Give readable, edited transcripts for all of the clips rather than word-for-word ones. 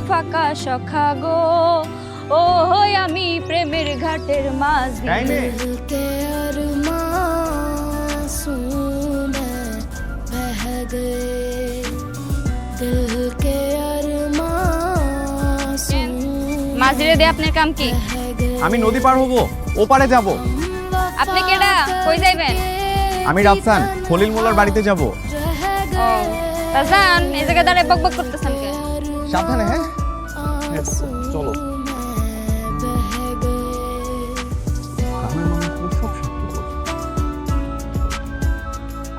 ফাঁকা সখা গো ও হই আমি প্রেমের ঘাটের মাঝি के अरमां में बह गए दिल के अरमां মাঝিরে দে আপনার কাম কি? আমি নদী পার হব, ওপারে যাব। আপনি কেডা? কই যাইবেন? আমি রাফসান, খলিল মোল্লার বাড়িতে যাব। ও রাজান, এই জায়গায় দাঁড়ায় বকবক করতেছেন কে? সাবধানে, হ্যাঁ? চলো।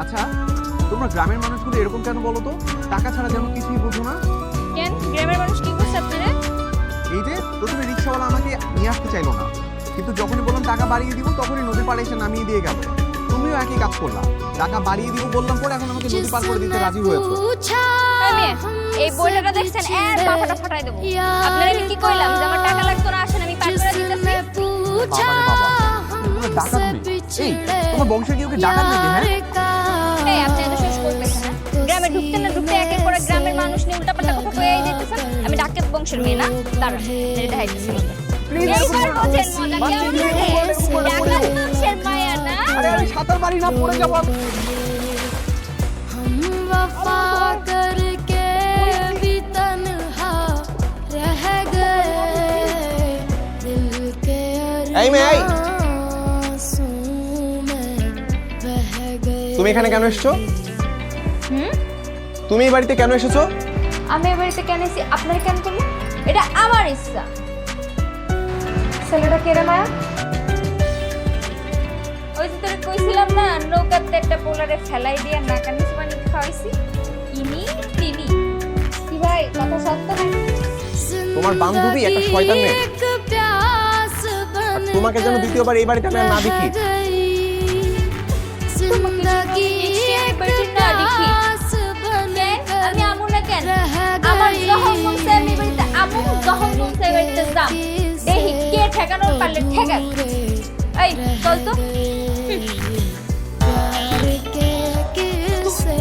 আচ্ছা, তোমরা গ্রামের মানুষগুলো এরকম কেন বলো তো? টাকা ছাড়া যেন কিছুই বোঝো না। কেন গ্রামের মানুষ কি করছে আপনারা? এই যে প্রথমে রিক্সাওয়ালা আমাকে নিয়ে আসতে চাইলো না, কিন্তু যখনই বললাম টাকা বাড়িয়ে দিব তখনই নদীর পাড়ে এসে নামিয়ে দিয়ে গেল। তুমিও একই কাজ করলা, টাকা বাড়িয়ে দিব বললাম পরে এখন আমাকে নদী পার করে দিতে রাজি হয়েছো। আমি এই বইটা দেখছেন এর বাবাটা ফাটাই দেব। আপনারা আমি কি কইলাম যে আমার টাকা লাগতো না, আসেন আমি পার করে দিতেছি। বাবা রে বাবা, তোমরা ডাকাত তুমি। এই তোমার বংশে কি ওকে ডাকাত নাকি? হ্যাঁ এই আপনি এত শেষ করতেছেন না? গ্রামে ঢুকতে না ঢুকতে একের পর এক গ্রামের মানুষ নিয়ে উল্টাপাল্টা কথা কইয়াই দিতেছেন। আমি ডাকাত বংশের মেয়ে না, দাঁড়ান এটা হাইতেছি। এইবার বোঝেন মজা কেমন লাগে? ডাকাত বংশের মায়া না? আরে আমি সাঁতার পারি না, পড়ে যাব। हम वफा करके भी तन्हा रह गए दिल के এই মেয়ে, এই अरमां में बह गए তুমি এখানে কেন এসেছো? হুম? তুমি এই বাড়িতে কেন এসেছো? আমি এই বাড়িতে কেন এসেছি আপনার কেন করলো? এটা আমার ইচ্ছা। ছেলেটা কেরে মায়া? ওই যে তোরে কইছিলাম না নৌকাতে একটা পোলারে ফেলাই দিয়ে নাকা নিচে পানি খাওয়াইছি, ইনি তিনি। কি ভাই কথা সত্য নাকি? তোমার বান্ধবী একটা শয়তান মেয়ে। एक प्यास बन তোমাকে যেন দ্বিতীয়বার এই বাড়িতে আমি আর না দেখি। जिंदगी एक प्यास बन আমি আমু না কেন? আমার যখন মন চায় আমি বাড়িতে আমু, যখন মন চায় বাড়িতে যাম। দেখি কে ঠেকানোর পারলে ঠেকাক। এই চল তো। प्यार के किस्से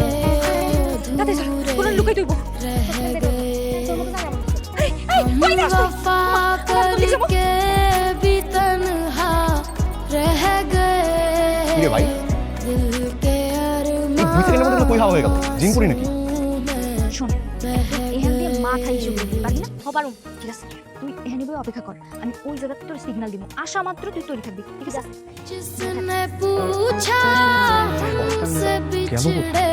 কোন লুকাই তুইব? वफा करके भी तन्हा रह गए কিরে ভাই, दिल के এই 2 সেকেন্ডের মধ্যে তো কই হাওয়া হয়ে গেল। জিন করি নাকি? শোন, এখান দিয়ে মাথায় শুরু করতে পারি না? হবারও ঠিক আছে, তুই এখানে বই অপেক্ষা কর, আমি ওই জায়গাতে তোর সিগন্যাল দিব। আসা মাত্র তুই তৈরি থাকবি, ঠিক আছে? जिसने पूछा हमसे बिछड़े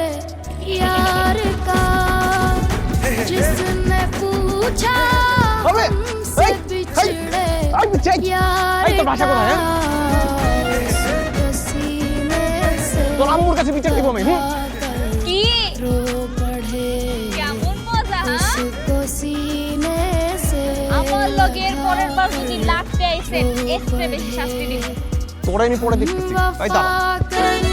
यार का जिसने पूछा अबे, हमसे এই, बिछड़े এই, এই, यार এই তোর ভাষা কোথায়? হ্যাঁ? का सीने से তোর আম্মুর কাছে বিচার দিব আমি। কি रो पढ़े কেমন মজা? হ্যাঁ, उसको सीने से আমার লগের পরের বার যদি লাগতে আইছে এর চেয়ে বেশি শাস্তি দিব। তোরা আমি পরে দেখতেছি। এই দাঁড়া। वफा कर